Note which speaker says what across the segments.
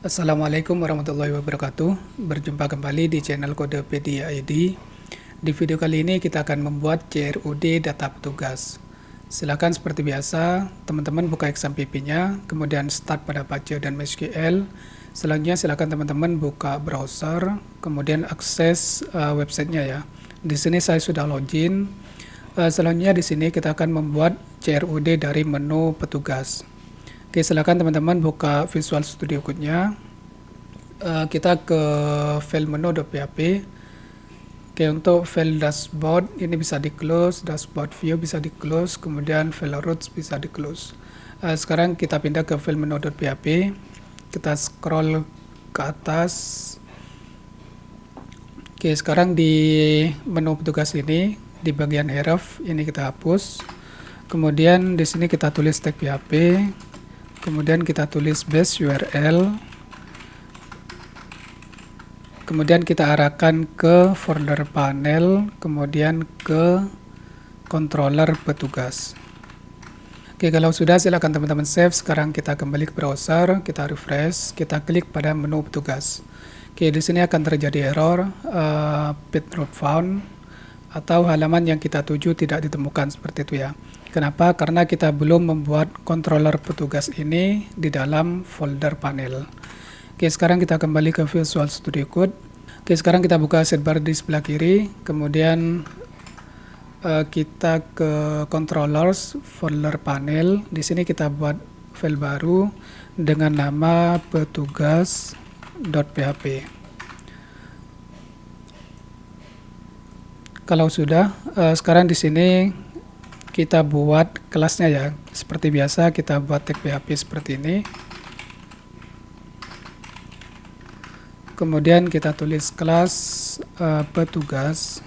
Speaker 1: Assalamualaikum warahmatullahi wabarakatuh. Berjumpa kembali di channel Kodepedia ID. Di video kali ini kita akan membuat CRUD data petugas. Silakan seperti biasa, teman-teman buka XAMPP-nya, kemudian start pada Apache dan MySQL. Selanjutnya silakan teman-teman buka browser, kemudian akses websitenya ya. Di sini saya sudah login. Selanjutnya di sini kita akan membuat CRUD dari menu petugas. Oke, silakan teman-teman buka Visual Studio Code-nya. Kita ke file menu.php. Oke, untuk file dashboard ini bisa di close, dashboard view bisa di close, kemudian file routes bisa di close. Sekarang kita pindah ke file menu.php. Kita scroll ke atas. Oke, sekarang di menu petugas ini di bagian href ini kita hapus. Kemudian di sini kita tulis tag PHP. Kemudian kita tulis base URL. Kemudian kita arahkan ke folder panel, kemudian ke controller petugas. Oke, kalau sudah silakan teman-teman save. Sekarang kita kembali ke browser, kita refresh, kita klik pada menu petugas. Oke, di sini akan terjadi error page not found atau halaman yang kita tuju tidak ditemukan seperti itu ya. Kenapa? Karena kita belum membuat controller petugas ini di dalam folder panel. Oke, sekarang kita kembali ke Visual Studio Code. Oke, sekarang kita buka sidebar di sebelah kiri, kemudian kita ke controllers folder panel. Di sini kita buat file baru dengan nama petugas.php. Kalau sudah, sekarang di sini kita buat kelasnya ya. Seperti biasa kita buat tag PHP seperti ini. Kemudian kita tulis kelas petugas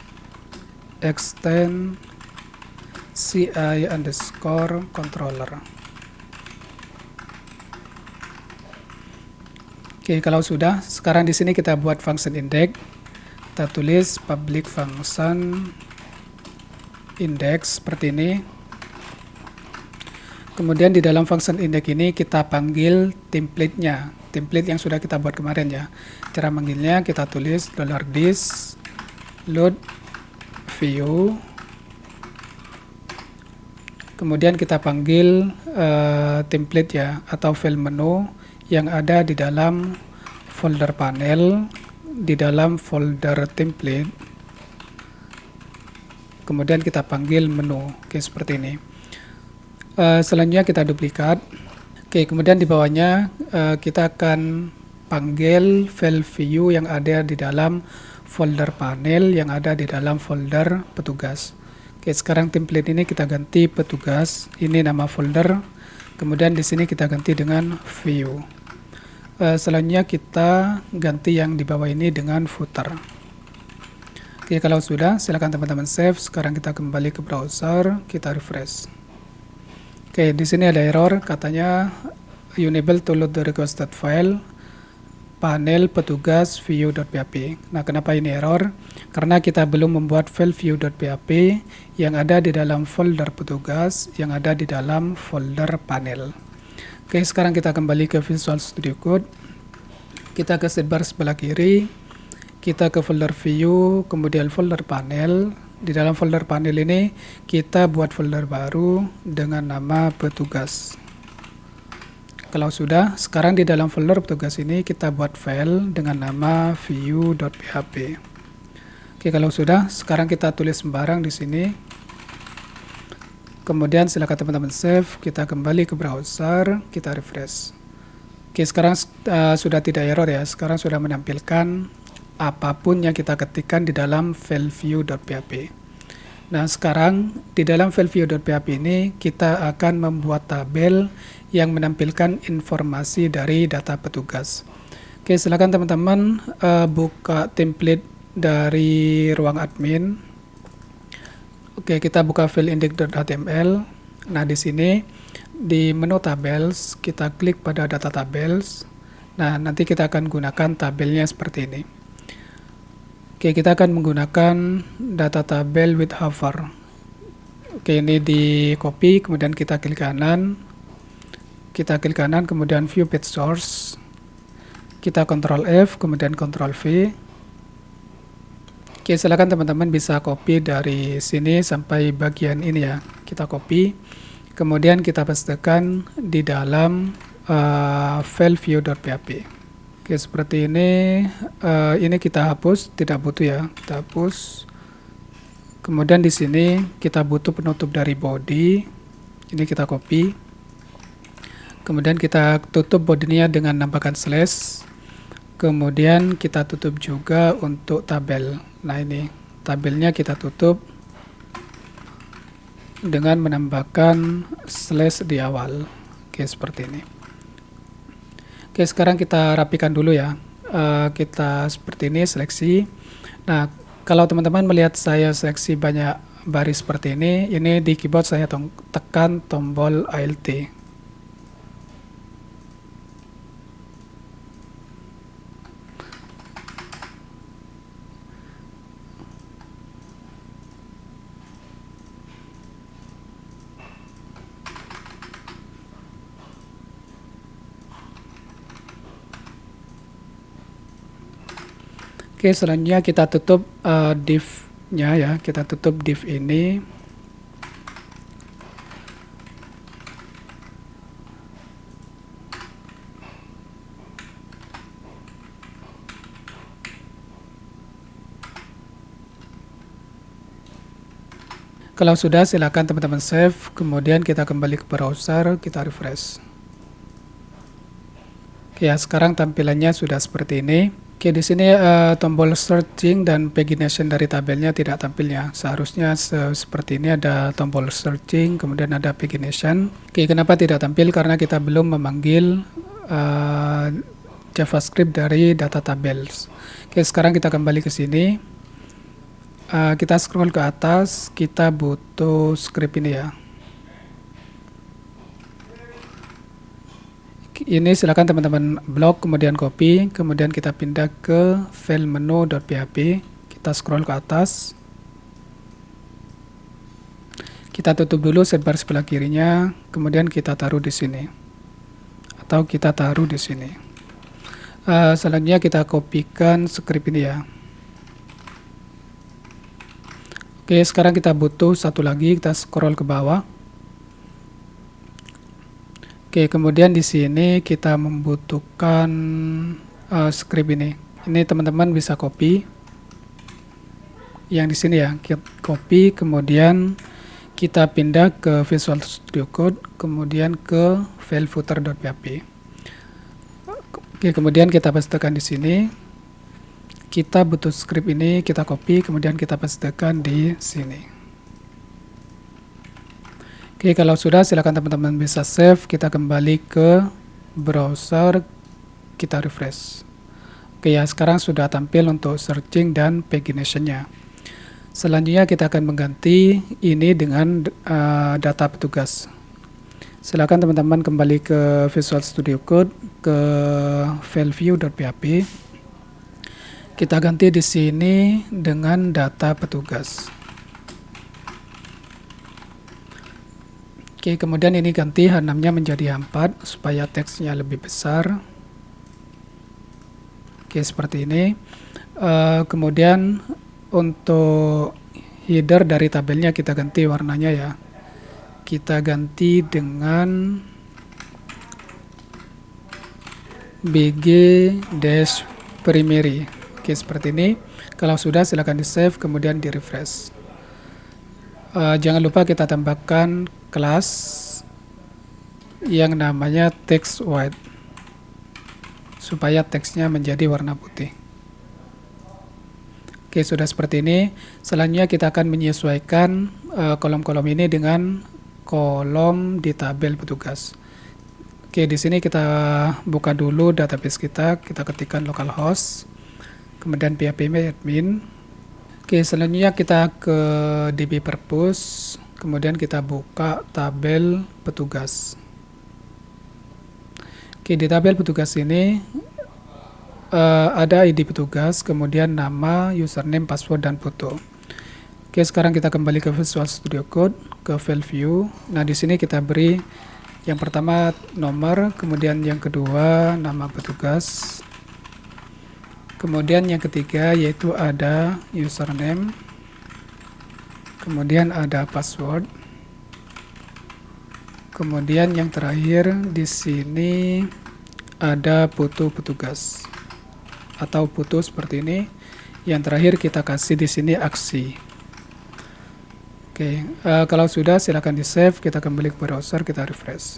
Speaker 1: extend CI underscore controller. Oke, kalau sudah, sekarang di sini kita buat function index. Kita tulis public function index seperti ini. Kemudian di dalam function index ini kita panggil template-nya, template yang sudah kita buat kemarin ya. Cara manggilnya kita tulis $this load view. Kemudian kita panggil template ya, atau file menu yang ada di dalam folder panel, di dalam folder template. Kemudian kita panggil menu. Oke, seperti ini. Selanjutnya kita duplikat. Oke, kemudian di bawahnya kita akan panggil file view yang ada di dalam folder panel, yang ada di dalam folder petugas. Oke, sekarang template ini kita ganti petugas. Ini nama folder. Kemudian di sini kita ganti dengan view. Selanjutnya kita ganti yang di bawah ini dengan footer. Oke, kalau sudah, silakan teman-teman save. Sekarang kita kembali ke browser, kita refresh. Oke, di sini ada error, katanya unable to load the requested file panel petugas view.php. Nah, kenapa ini error? Karena kita belum membuat file view.php yang ada di dalam folder petugas, yang ada di dalam folder panel. Oke, sekarang kita kembali ke Visual Studio Code. Kita ke sidebar sebelah kiri. Kita ke folder view, kemudian folder panel. Di dalam folder panel ini kita buat folder baru dengan nama petugas. Kalau sudah, sekarang di dalam folder petugas ini kita buat file dengan nama view.php. Oke, kalau sudah, sekarang kita tulis sembarang di sini. Kemudian silakan teman-teman save, kita kembali ke browser, kita refresh. Oke, sekarang sudah tidak error ya, sekarang sudah menampilkan apapun yang kita ketikkan di dalam file view.php. Nah, sekarang di dalam file view.php ini kita akan membuat tabel yang menampilkan informasi dari data petugas. Oke, silakan teman-teman buka template dari ruang admin. Oke, kita buka file index.html. Nah, di sini di menu tables kita klik pada data tables. Nah, nanti kita akan gunakan tabelnya seperti ini. Oke, kita akan menggunakan data tabel with hover. Oke, ini di copy, kemudian kita klik kanan. Kita klik kanan, kemudian view page source. kita Ctrl F, kemudian Ctrl V. Oke, silakan teman-teman bisa copy dari sini sampai bagian ini ya. Kita copy, kemudian kita pastekan di dalam file view.php. Oke, seperti ini. Ini kita hapus, tidak butuh ya. Kita hapus. Kemudian di sini kita butuh penutup dari body. Ini kita copy. Kemudian kita tutup bodinya dengan nambahkan slash. Kemudian kita tutup juga untuk tabel. Nah, ini tabelnya kita tutup dengan menambahkan slash di awal. Oke, seperti ini. Oke, sekarang kita rapikan dulu ya. Kita seperti ini seleksi. Nah, kalau teman-teman melihat saya seleksi banyak baris seperti ini di keyboard saya tekan tombol Alt. Oke, selanjutnya kita tutup div-nya ya, kita tutup div ini. Kalau sudah, silakan teman-teman save, kemudian kita kembali ke browser, kita refresh. Oke, ya, sekarang tampilannya sudah seperti ini. Oke, di sini tombol searching dan pagination dari tabelnya tidak tampil ya. Seharusnya seperti ini, ada tombol searching, kemudian ada pagination. Oke, kenapa tidak tampil? Karena kita belum memanggil JavaScript dari data tables. Oke, sekarang kita kembali ke sini. Kita scroll ke atas, kita butuh script ini ya. Ini silakan teman-teman blok, kemudian copy, kemudian kita pindah ke file menu.php. Kita scroll ke atas. Kita tutup dulu sidebar sebelah kirinya, kemudian kita taruh di sini. Atau kita taruh di sini. Selanjutnya kita kopikan script ini ya. Oke, sekarang kita butuh satu lagi, kita scroll ke bawah. Oke, kemudian di sini kita membutuhkan script ini. Ini teman-teman bisa copy. Yang di sini ya, kita copy, kemudian kita pindah ke Visual Studio Code, kemudian ke file footer.php. Oke, kemudian kita pastekan di sini. Kita butuh script ini, kita copy, kemudian kita pastekan di sini. Oke, kalau sudah, silakan teman-teman bisa save. Kita kembali ke browser, kita refresh. Oke ya, sekarang sudah tampil untuk searching dan pagination-nya. Selanjutnya kita akan mengganti ini dengan data petugas. Silakan teman-teman kembali ke Visual Studio Code, ke file view.php. Kita ganti di sini dengan data petugas. Oke, kemudian ini ganti H6-nya menjadi H4 supaya teksnya lebih besar. Oke, seperti ini. Kemudian untuk header dari tabelnya kita ganti warnanya ya. Kita ganti dengan BG-primary. Oke, seperti ini. Kalau sudah, silakan di save, kemudian di refresh. Jangan lupa kita tambahkan kelas yang namanya text white supaya teksnya menjadi warna putih. Oke, sudah seperti ini. Selanjutnya kita akan menyesuaikan kolom-kolom ini dengan kolom di tabel petugas. Oke, di sini kita buka dulu database kita ketikkan localhost, kemudian php admin. Oke, selanjutnya kita ke db purpose, kemudian kita buka tabel petugas. Oke, di tabel petugas ini ada ID petugas, kemudian nama, username, password, dan foto. Oke, sekarang kita kembali ke Visual Studio Code, ke file view. Nah, di sini kita beri yang pertama nomor, kemudian yang kedua nama petugas, Kemudian yang ketiga yaitu ada username, kemudian ada password, kemudian yang terakhir di sini ada foto petugas atau foto seperti ini. Yang terakhir kita kasih di sini aksi. Oke, kalau sudah silakan di save, kita kembali ke browser, kita refresh.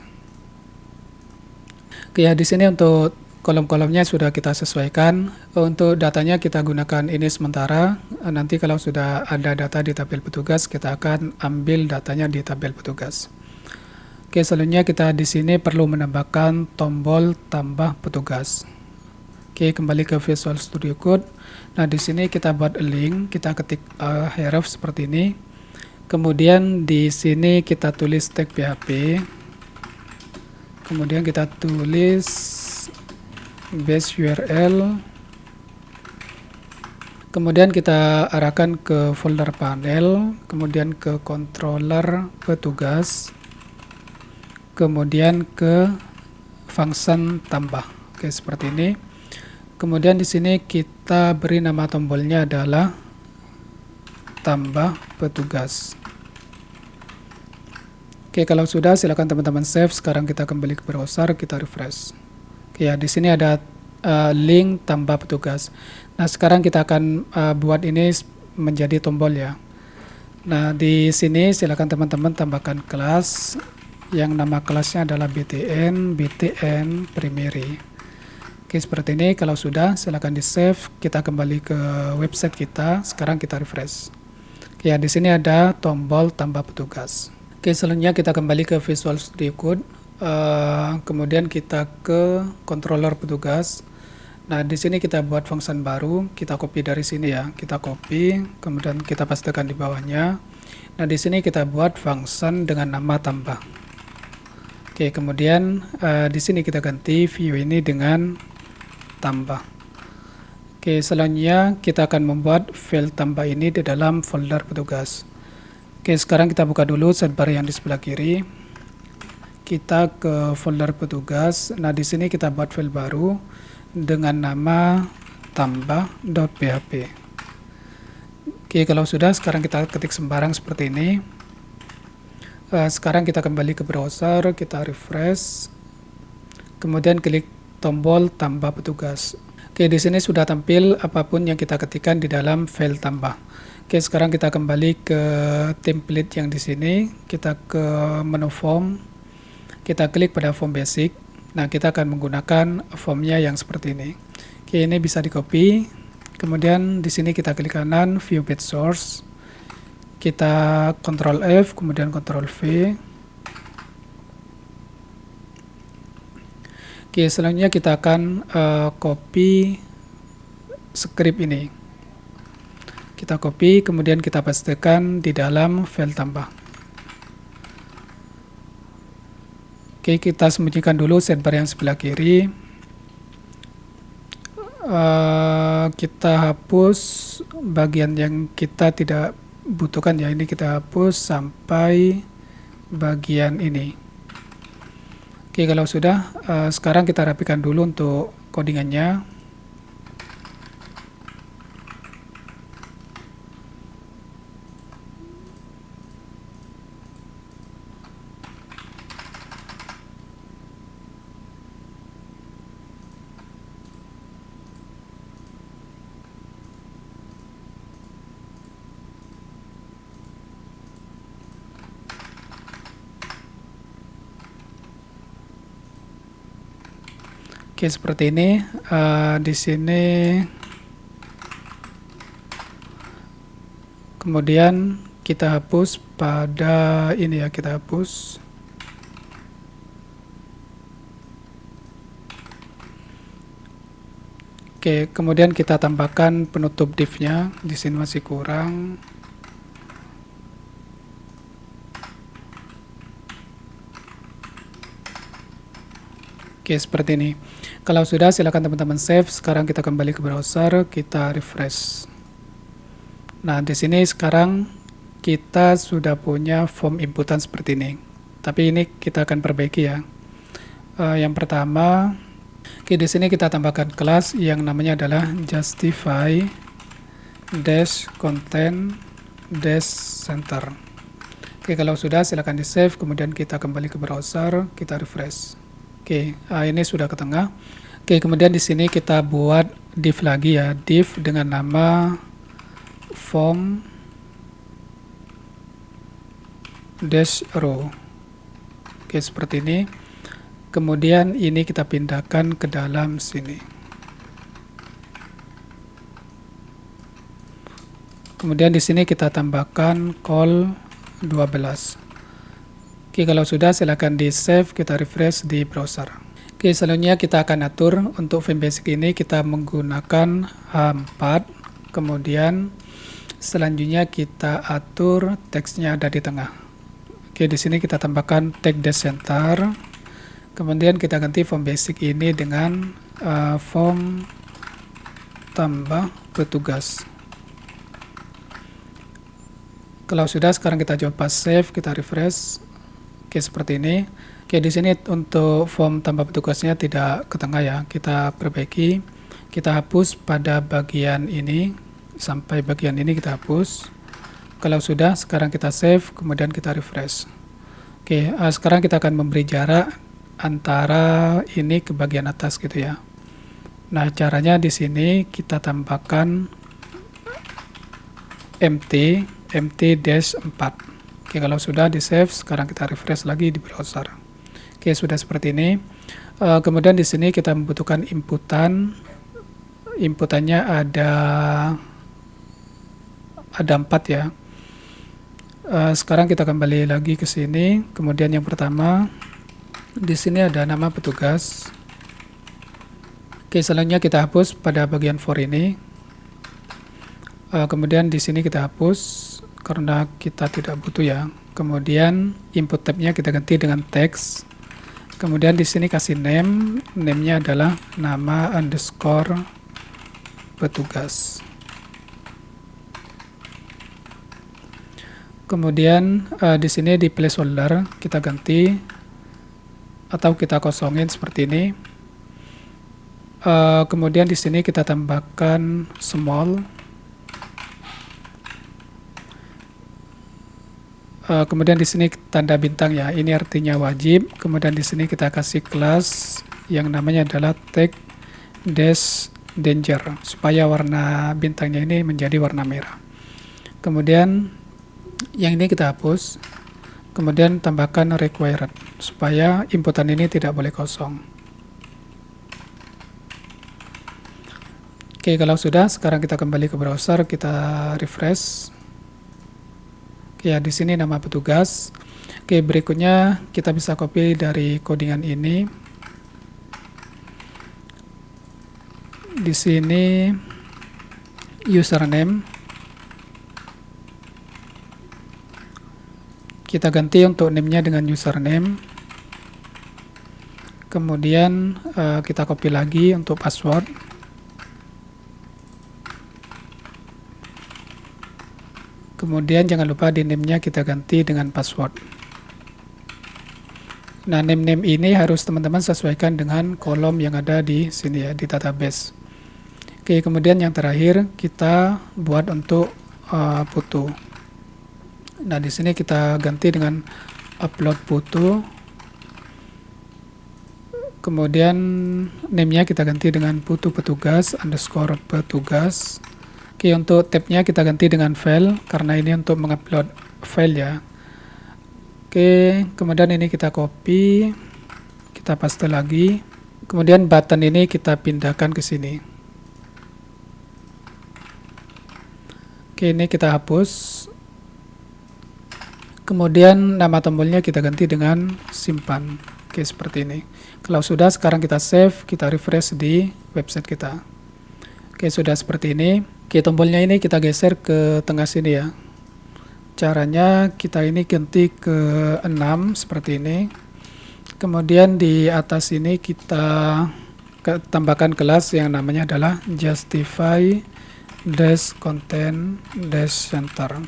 Speaker 1: Oke, ya di sini untuk kolom-kolomnya sudah kita sesuaikan. Untuk datanya kita gunakan ini sementara. Nanti kalau sudah ada data di tabel petugas, kita akan ambil datanya di tabel petugas. Oke, selanjutnya kita di sini perlu menambahkan tombol tambah petugas. Oke, kembali ke Visual Studio Code. Nah, di sini kita buat link, kita ketik href seperti ini. Kemudian di sini kita tulis tag PHP. Kemudian kita tulis base URL. Kemudian kita arahkan ke folder panel, kemudian ke controller petugas, kemudian ke function tambah. Oke, seperti ini. Kemudian di sini kita beri nama tombolnya adalah tambah petugas. Oke, kalau sudah silakan teman-teman save. Sekarang kita kembali ke browser, kita refresh. Oke, ya di sini ada link tambah petugas. Nah, sekarang kita akan buat ini menjadi tombol ya. Nah, di sini silakan teman-teman tambahkan kelas yang nama kelasnya adalah BTN primary. Oke, seperti ini. Kalau sudah silakan di save. Kita kembali ke website kita. Sekarang kita refresh. Oke, ya di sini ada tombol tambah petugas. Oke, selanjutnya kita kembali ke Visual Studio Code. Kemudian kita ke controller petugas. Nah, di sini kita buat function baru. Kita copy dari sini ya. Kita copy, kemudian kita pastekan di bawahnya. Nah, di sini kita buat function dengan nama tambah. Oke, kemudian di sini kita ganti view ini dengan tambah. Oke, selanjutnya kita akan membuat file tambah ini di dalam folder petugas. Oke, sekarang kita buka dulu sidebar yang di sebelah kiri. Kita ke folder petugas. Nah, di sini kita buat file baru dengan nama tambah.php. Oke, kalau sudah sekarang kita ketik sembarang seperti ini. Sekarang kita kembali ke browser, kita refresh. Kemudian klik tombol tambah petugas. Oke, di sini sudah tampil apapun yang kita ketikkan di dalam file tambah. Oke, sekarang kita kembali ke template yang di sini. Kita ke menu form. Kita klik pada form basic. Nah, kita akan menggunakan formnya yang seperti ini. Oke, ini bisa di copy. Kemudian di sini kita klik kanan view page source. Kita Ctrl F, kemudian Ctrl V. Oke, selanjutnya kita akan copy script ini. Kita copy, kemudian kita pastekan di dalam file tambah. Oke, kita sembunyikan dulu sidebar yang sebelah kiri. Kita hapus bagian yang kita tidak butuhkan ya. Ini kita hapus sampai bagian ini. Oke, kalau sudah, sekarang kita rapikan dulu untuk codingannya. Oke, seperti ini. Di sini kemudian kita hapus pada ini ya, kita hapus. Oke, kemudian kita tambahkan penutup div-nya. Di sini masih kurang. Oke, seperti ini. Kalau sudah, silakan teman-teman save. Sekarang kita kembali ke browser, kita refresh. Nah, di sini sekarang kita sudah punya form inputan seperti ini. Tapi ini kita akan perbaiki ya. Yang pertama, Oke, di sini kita tambahkan kelas yang namanya adalah justify dash content dash center. Oke, kalau sudah silakan di save, kemudian kita kembali ke browser, kita refresh. Oke, ini sudah ke tengah. Oke, kemudian di sini kita buat div lagi ya, div dengan nama form dash row. Oke, seperti ini. Kemudian ini kita pindahkan ke dalam sini. Kemudian di sini kita tambahkan call 12. Oke, kalau sudah silakan di save, kita refresh di browser. Oke, selanjutnya kita akan atur untuk theme basic ini kita menggunakan H4. Kemudian selanjutnya kita atur teksnya ada di tengah. Oke, di sini kita tambahkan tag dash center. Kemudian kita ganti form basic ini dengan form tambah petugas. Kalau sudah, sekarang kita coba save, kita refresh. Oke, seperti ini. Oke, di sini untuk form tambah petugasnya tidak ke tengah ya. Kita perbaiki. Kita hapus pada bagian ini sampai bagian ini kita hapus. Kalau sudah, sekarang kita save, kemudian kita refresh. Oke, sekarang kita akan memberi jarak antara ini ke bagian atas gitu ya. Nah, caranya di sini kita tambahkan mt-4. Oke, kalau sudah di save, sekarang kita refresh lagi di browser. Oke, sudah seperti ini. Kemudian di sini kita membutuhkan inputan. Inputannya ada 4 ya. Sekarang kita kembali lagi ke sini. Kemudian yang pertama di sini ada nama petugas. Oke, selanjutnya kita hapus pada bagian for ini. Kemudian di sini kita hapus karena kita tidak butuh ya. Kemudian input tabnya kita ganti dengan text. Kemudian di sini kasih name. Name-nya adalah nama underscore petugas. Kemudian di sini di placeholder kita ganti atau kita kosongin seperti ini. Kemudian di sini kita tambahkan small. Kemudian di sini tanda bintang ya, ini artinya wajib. Kemudian di sini kita kasih kelas yang namanya adalah tag dash danger supaya warna bintangnya ini menjadi warna merah. Kemudian yang ini kita hapus. Kemudian tambahkan required supaya inputan ini tidak boleh kosong. Oke, kalau sudah, sekarang kita kembali ke browser, kita refresh. Ya, di sini nama petugas. Oke, berikutnya kita bisa copy dari codingan ini. Di sini username. Kita ganti untuk name-nya dengan username. Kemudian kita copy lagi untuk password. Kemudian jangan lupa di name-nya kita ganti dengan password. Nah, name-name ini harus teman-teman sesuaikan dengan kolom yang ada di sini ya, di database. Oke, kemudian yang terakhir kita buat untuk foto. Nah, di sini kita ganti dengan upload foto. Kemudian name-nya kita ganti dengan foto petugas underscore petugas. Oke, untuk tabnya kita ganti dengan file karena ini untuk mengupload file ya. Oke, kemudian ini kita copy, kita paste lagi. Kemudian button ini kita pindahkan ke sini. Oke, ini kita hapus. Kemudian nama tombolnya kita ganti dengan simpan. Oke, seperti ini. Kalau sudah, sekarang kita save, kita refresh di website kita. Oke, sudah seperti ini. Oke, tombolnya ini kita geser ke tengah sini ya. Caranya kita ini ganti ke 6 seperti ini. Kemudian di atas ini kita tambahkan kelas yang namanya adalah justify dash content dash center.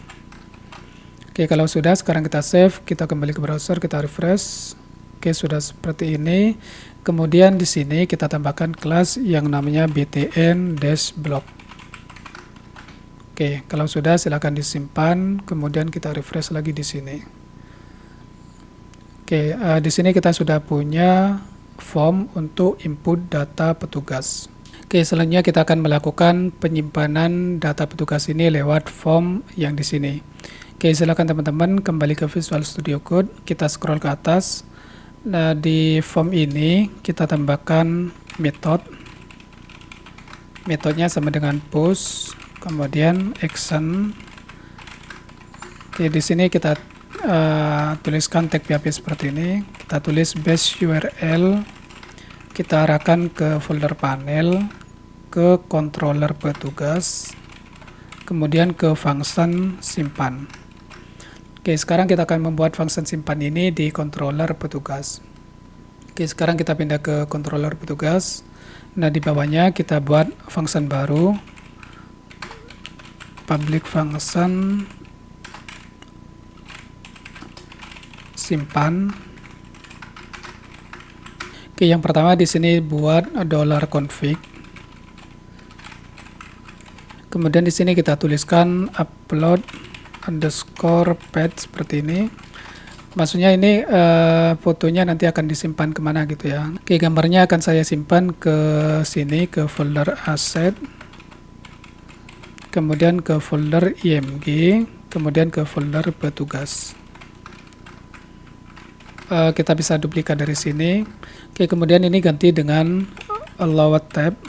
Speaker 1: Oke, kalau sudah, sekarang kita save, kita kembali ke browser, kita refresh. Oke, sudah seperti ini. Kemudian di sini kita tambahkan kelas yang namanya btn-block. Oke, kalau sudah silakan disimpan, kemudian kita refresh lagi di sini. Oke, di sini kita sudah punya form untuk input data petugas. Oke, selanjutnya kita akan melakukan penyimpanan data petugas ini lewat form yang di sini. Oke, silakan teman-teman kembali ke Visual Studio Code, kita scroll ke atas. Nah, di form ini kita tambahkan metodenya sama dengan post, kemudian action. Oke, di sini kita tuliskan tag PHP seperti ini. Kita tulis base URL, kita arahkan ke folder panel, ke controller petugas, kemudian ke function simpan. Oke, sekarang kita akan membuat function simpan ini di controller petugas. Oke, sekarang kita pindah ke controller petugas. Nah, di bawahnya kita buat function baru, public function simpan. Oke, yang pertama di sini buat $config. Kemudian di sini kita tuliskan upload underscore path seperti ini. Maksudnya ini fotonya nanti akan disimpan kemana gitu ya. Oke, gambarnya akan saya simpan ke sini, ke folder asset, kemudian ke folder img, kemudian ke folder petugas. Kita bisa duplikat dari sini. Oke, kemudian ini ganti dengan lower tab.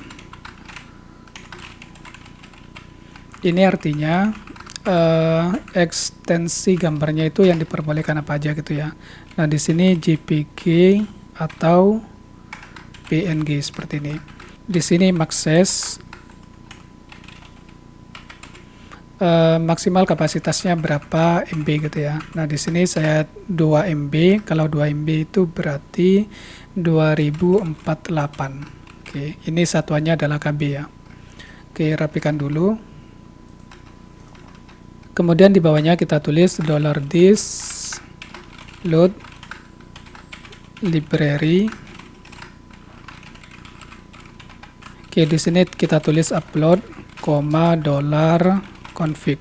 Speaker 1: Ini artinya ekstensi gambarnya itu yang diperbolehkan apa aja gitu ya. Nah, di sini JPG atau PNG seperti ini. Di sini maxes, maksimal kapasitasnya berapa MB gitu ya. Nah, di sini saya 2 MB. Kalau 2 MB itu berarti 2048. Oke, ini satuannya adalah KB ya. Oke, rapikan dulu. Kemudian di bawahnya kita tulis $this load library. Oke, di sini kita tulis upload, $config.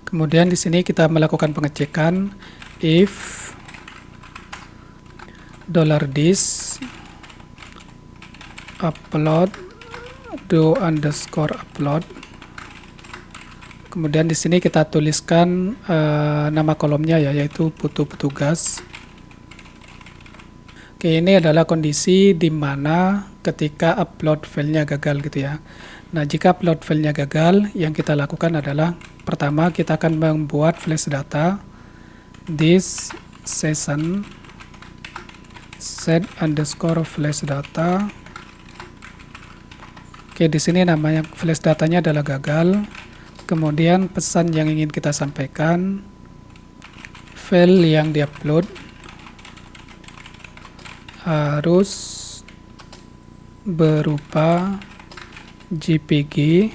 Speaker 1: Kemudian di sini kita melakukan pengecekan if $this upload do_upload. Kemudian di sini kita tuliskan nama kolomnya ya, yaitu putu petugas. Oke, ini adalah kondisi di mana ketika upload filenya gagal gitu ya. Nah, jika upload filenya gagal, yang kita lakukan adalah pertama kita akan membuat flash data this session set_flash data. Oke, di sini namanya flash datanya adalah gagal. Kemudian pesan yang ingin kita sampaikan, file yang diupload harus berupa JPG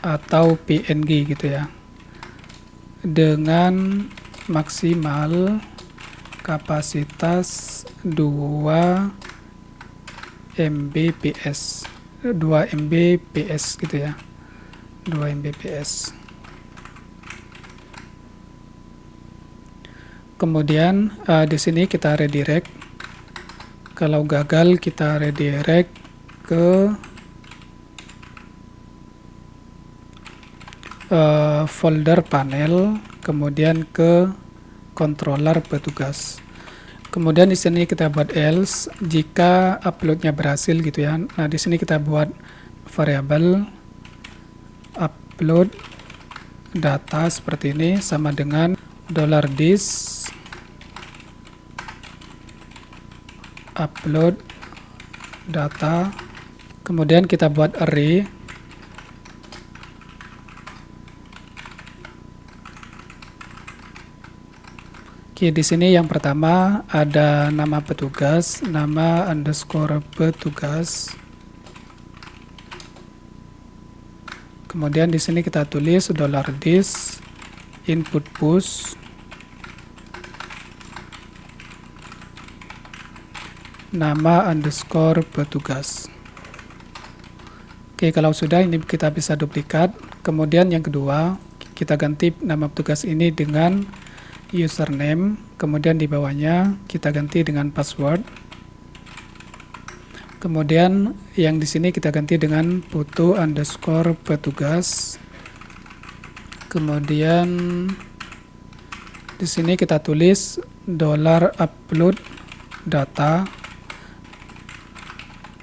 Speaker 1: atau PNG gitu ya, dengan maksimal kapasitas 2 Mbps gitu ya, 2 Mbps. Kemudian di sini kita redirect. Kalau gagal kita redirect ke folder panel, kemudian ke controller petugas. Kemudian di sini kita buat else jika uploadnya berhasil gitu ya. Nah, di sini kita buat variabel upload data seperti ini sama dengan $this upload data. Kemudian kita buat array. Oke, di sini yang pertama ada nama petugas, nama underscore petugas. Kemudian di sini kita tulis $this input push. nama underscore petugas. Oke, kalau sudah ini kita bisa duplikat. Kemudian yang kedua, kita ganti nama petugas ini dengan username, kemudian di bawahnya kita ganti dengan password. Kemudian yang di sini kita ganti dengan putu underscore petugas. Kemudian di sini kita tulis $upload data.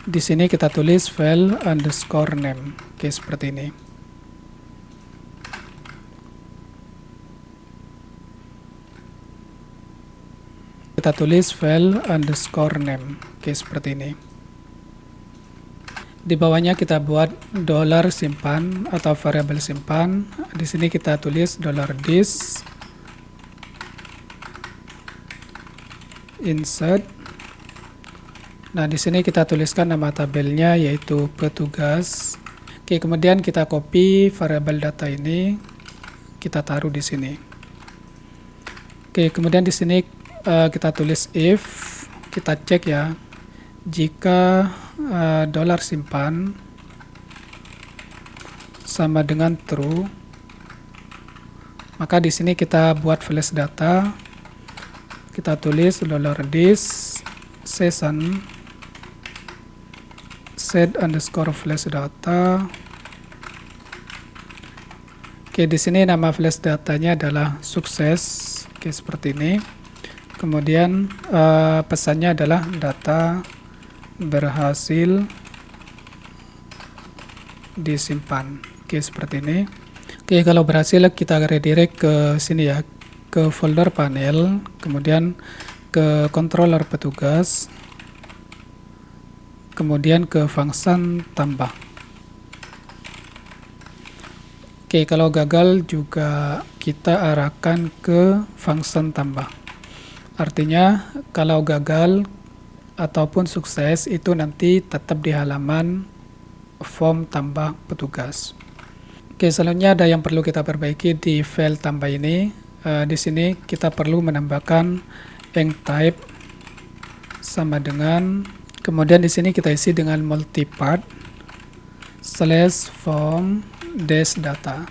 Speaker 1: Di sini kita tulis file underscore name. Oke, seperti ini. Kita tulis file underscore name. Oke, seperti ini. Di bawahnya kita buat $simpan atau variabel simpan. Di sini kita tulis $this insert. Nah, di sini kita tuliskan nama tabelnya yaitu petugas. Oke, kemudian kita copy variabel data ini, kita taruh di sini. Oke, kemudian di sini kita tulis if, kita cek ya. Jika $simpan sama dengan true, maka di sini kita buat flash data. Kita tulis $this session set underscore flash data. Oke, di sini nama flash datanya adalah sukses. Oke, seperti ini. Kemudian pesannya adalah data berhasil disimpan. Oke, seperti ini. Oke, kalau berhasil kita redirect ke sini ya, ke folder panel, kemudian ke controller petugas, kemudian ke function tambah. Oke, kalau gagal juga kita arahkan ke function tambah. Artinya kalau gagal ataupun sukses itu nanti tetap di halaman form tambah petugas. Oke, selanjutnya ada yang perlu kita perbaiki di file tambah ini. Di sini kita perlu menambahkan eng type sama dengan, kemudian di sini kita isi dengan multipart /form dash data.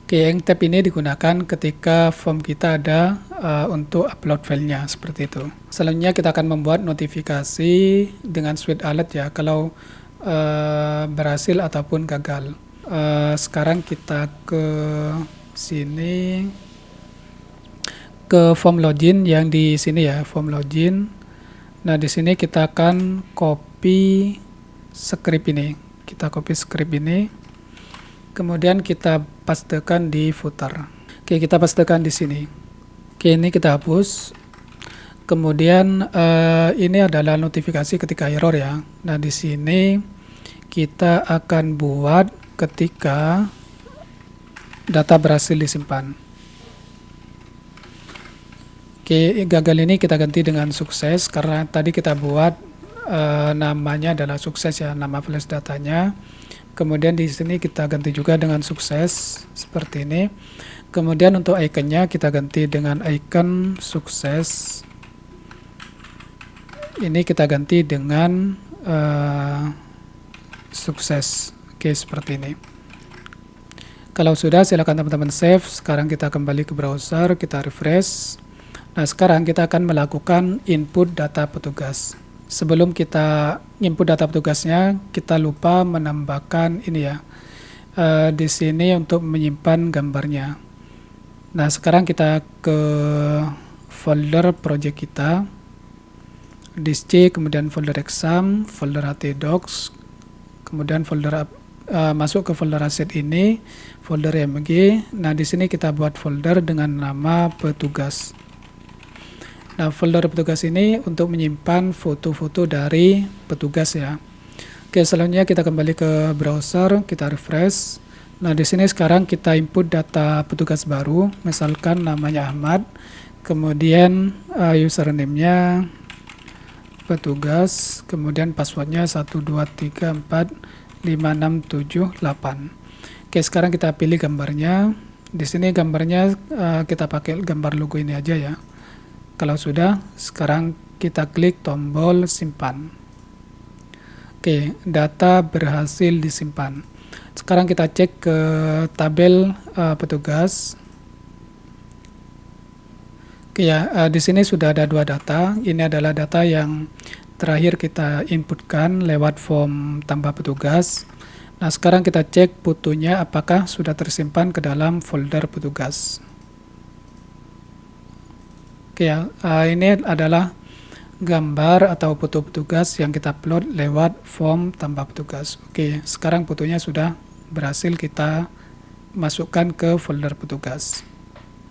Speaker 1: Oke, eng type ini digunakan ketika form kita ada untuk upload filenya, seperti itu. Selanjutnya kita akan membuat notifikasi dengan suite alert ya, kalau berhasil ataupun gagal. Sekarang kita ke sini, ke form login yang di sini ya, form login. Nah, di sini kita akan copy script ini. Kita copy script ini. Kemudian kita pastekan di footer. Oke, kita pastekan di sini. Oke, ini kita hapus. Kemudian ini adalah notifikasi ketika error ya. Nah, di sini kita akan buat ketika data berhasil disimpan. Oke, gagal ini kita ganti dengan sukses karena tadi kita buat namanya adalah sukses ya, nama flash datanya. Kemudian di sini kita ganti juga dengan sukses seperti ini. Kemudian untuk ikonnya kita ganti dengan icon sukses. Ini kita ganti dengan sukses. Oke, seperti ini. Kalau sudah, silakan teman-teman save. Sekarang kita kembali ke browser, kita refresh. Nah, sekarang kita akan melakukan input data petugas. Sebelum kita input data petugasnya, kita lupa menambahkan ini ya. Di sini untuk menyimpan gambarnya. Nah, sekarang kita ke folder project kita. Disk C, kemudian folder exam, folder htdocs, kemudian folder masuk ke folder aset ini, folder img. Nah, di sini kita buat folder dengan nama petugas. Nah, folder petugas ini untuk menyimpan foto-foto dari petugas ya. Oke, selanjutnya kita kembali ke browser, kita refresh. Nah, di sini sekarang kita input data petugas baru, misalkan namanya Ahmad, kemudian username-nya petugas, kemudian passwordnya 12345678. Oke, sekarang kita pilih gambarnya. Di sini gambarnya kita pakai gambar logo ini aja ya. Kalau sudah, sekarang kita klik tombol simpan. Oke, data berhasil disimpan. Sekarang kita cek ke tabel petugas. Oke ya, di sini sudah ada 2 data. Ini adalah data yang terakhir kita inputkan lewat form tambah petugas. Nah, sekarang kita cek fotonya apakah sudah tersimpan ke dalam folder petugas. Oke ya, ini adalah gambar atau foto petugas yang kita upload lewat form tambah petugas. Oke, sekarang fotonya sudah berhasil kita masukkan ke folder petugas.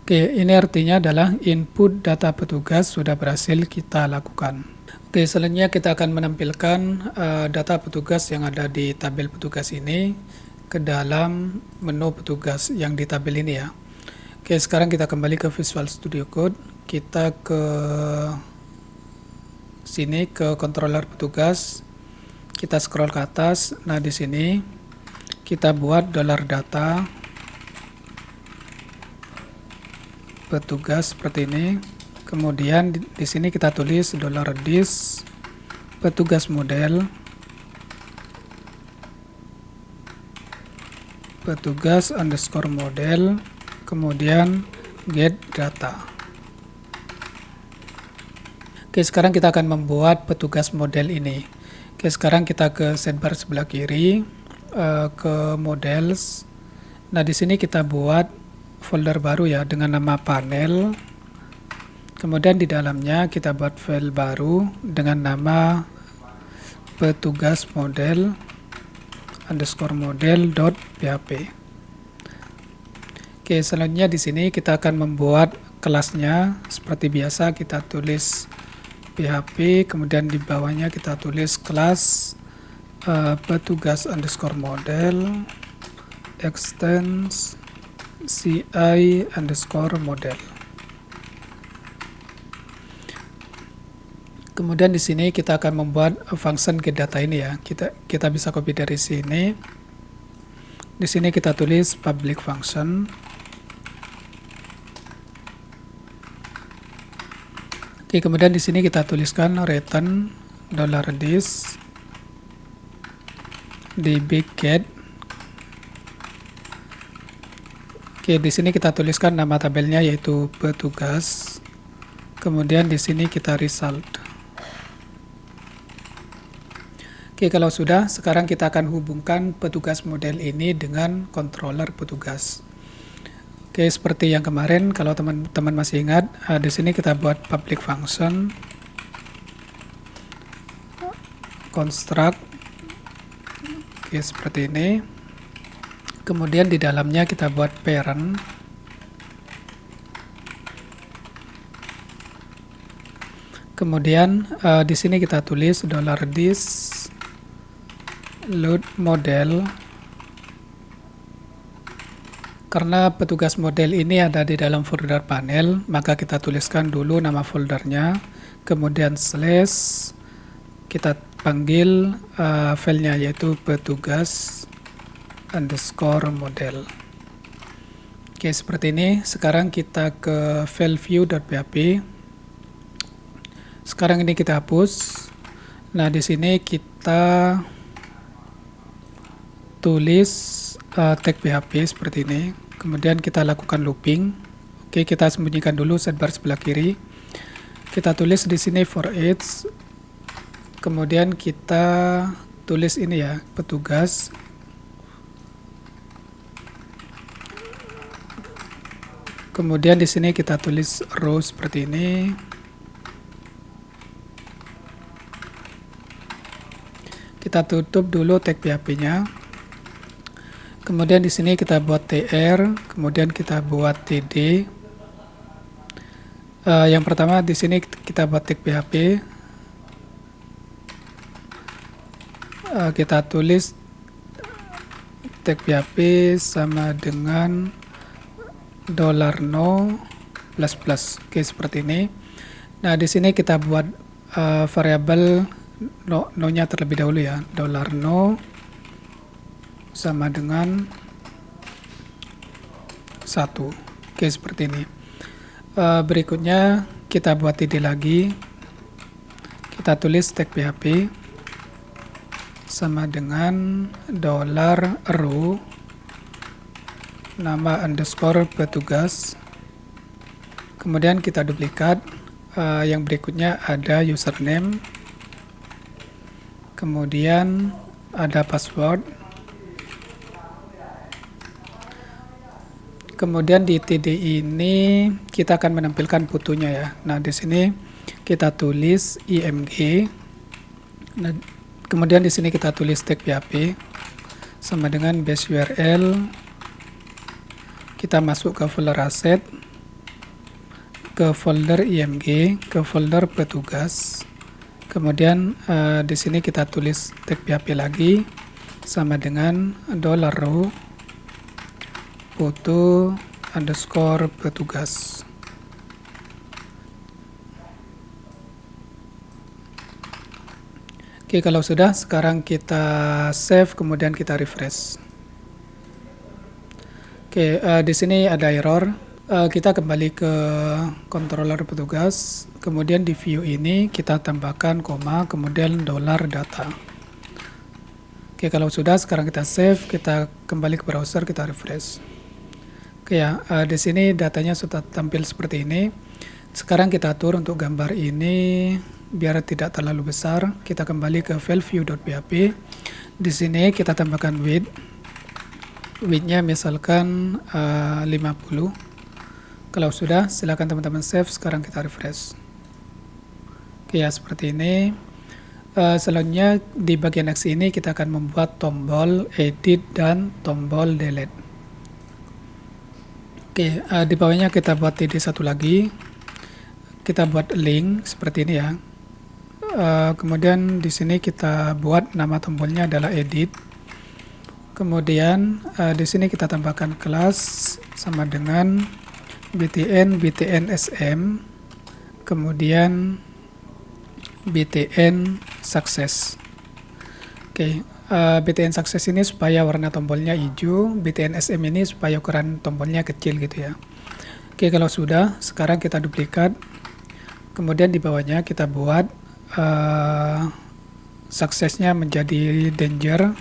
Speaker 1: Oke, ini artinya adalah input data petugas sudah berhasil kita lakukan. Oke, selanjutnya kita akan menampilkan data petugas yang ada di tabel petugas ini ke dalam menu petugas yang di tabel ini ya. Oke, sekarang kita kembali ke Visual Studio Code. Kita ke sini ke controller petugas. Kita scroll ke atas. Nah, di sini kita buat $data petugas seperti ini. Kemudian di sini kita tulis $this petugas model petugas underscore model, kemudian get data. Oke, sekarang kita akan membuat petugas model ini. Oke, sekarang kita ke sidebar sebelah kiri, ke models. Nah, di sini kita buat folder baru ya dengan nama panel. Kemudian di dalamnya kita buat file baru dengan nama petugas model underscore model.php. Oke, selanjutnya di sini kita akan membuat kelasnya seperti biasa. Kita tulis PHP, kemudian di bawahnya kita tulis kelas petugas underscore model extends CI underscore model. Kemudian di sini kita akan membuat function get data ini ya. Kita bisa copy dari sini. Di sini kita tulis public function. Oke, kemudian di sini kita tuliskan return $this dbget. Oke, di sini kita tuliskan nama tabelnya yaitu petugas. Kemudian di sini kita result. Oke, kalau sudah, sekarang kita akan hubungkan petugas model ini dengan controller petugas. Oke, seperti yang kemarin, kalau teman-teman masih ingat, di sini kita buat public function construct. Oke, seperti ini. Kemudian di dalamnya kita buat parent. Kemudian di sini kita tulis $this load model. Karena petugas model ini ada di dalam folder panel, maka kita tuliskan dulu nama foldernya, kemudian slash, kita panggil filenya yaitu petugas underscore model. Oke, seperti ini. Sekarang kita ke file view.php. Sekarang ini kita hapus. Nah, di sini kita tulis tag PHP seperti ini. Kemudian kita lakukan looping. Oke, kita sembunyikan dulu sidebar sebelah kiri. Kita tulis di sini for each. Kemudian kita tulis ini ya, petugas. Kemudian di sini kita tulis row seperti ini. Kita tutup dulu tag PHP-nya. Kemudian di sini kita buat tr, kemudian kita buat td. Yang pertama di sini kita buat tag PHP. Kita tulis tag PHP sama dengan $no plus plus. Oke, seperti ini. Nah, di sini kita buat variabel no-nya terlebih dahulu ya. $no sama dengan 1. Oke, seperti ini. Berikutnya kita buat td lagi. kita tulis tag PHP sama dengan $row nama underscore petugas. Kemudian kita duplikat. Yang berikutnya ada username, kemudian ada password, kemudian di TD ini kita akan menampilkan fotonya ya. Nah, di sini kita tulis img. Nah, kemudian di sini kita tulis tag PHP sama dengan base URL. Kita masuk ke folder asset, ke folder img, ke folder petugas. Kemudian di sini kita tulis tag PHP lagi sama dengan $row foto underscore petugas. Oke, kalau sudah, sekarang kita save, kemudian kita refresh. Oke, di sini ada error. Kita kembali ke controller petugas, kemudian di view ini kita tambahkan koma, kemudian $data. Oke, kalau sudah, sekarang kita save, kita kembali ke browser, kita refresh. Oke ya, di sini datanya sudah tampil seperti ini. Sekarang kita atur untuk gambar ini biar tidak terlalu besar. Kita kembali ke file view.php. Di sini kita tambahkan width. Width-nya misalkan 50. Kalau sudah, silakan teman-teman save. Sekarang kita refresh. Oke ya, seperti ini. Selanjutnya di bagian aksi ini kita akan membuat tombol edit dan tombol delete. Oke, di bawahnya kita buat TD satu lagi. Kita buat link seperti ini ya. Kemudian di sini kita buat nama tombolnya adalah edit. Kemudian di sini kita tambahkan kelas sama dengan btn sm, kemudian btn success. Oke, btn success ini supaya warna tombolnya hijau, btn sm ini supaya ukuran tombolnya kecil gitu ya. Oke, kalau sudah, sekarang kita duplikat. Kemudian di bawahnya kita buat suksesnya menjadi danger.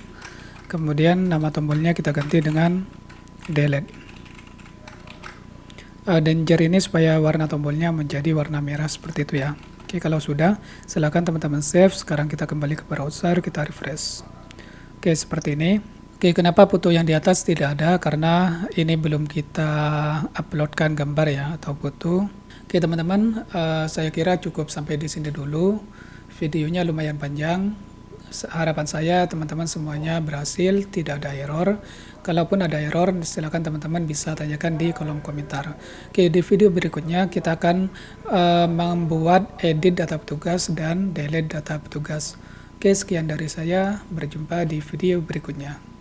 Speaker 1: Kemudian nama tombolnya kita ganti dengan delete. Danger ini supaya warna tombolnya menjadi warna merah seperti itu ya. Oke, kalau sudah, silakan teman-teman save. Sekarang kita kembali ke browser, kita refresh. Oke, seperti ini. Oke, kenapa foto yang di atas tidak ada? Karena ini belum kita uploadkan gambar ya, atau foto. Oke teman-teman, saya kira cukup sampai di sini dulu. Videonya lumayan panjang. Harapan saya teman-teman semuanya berhasil, tidak ada error. Kalaupun ada error, silakan teman-teman bisa tanyakan di kolom komentar. Oke, di video berikutnya kita akan membuat edit data petugas dan delete data petugas. Oke, sekian dari saya. Berjumpa di video berikutnya.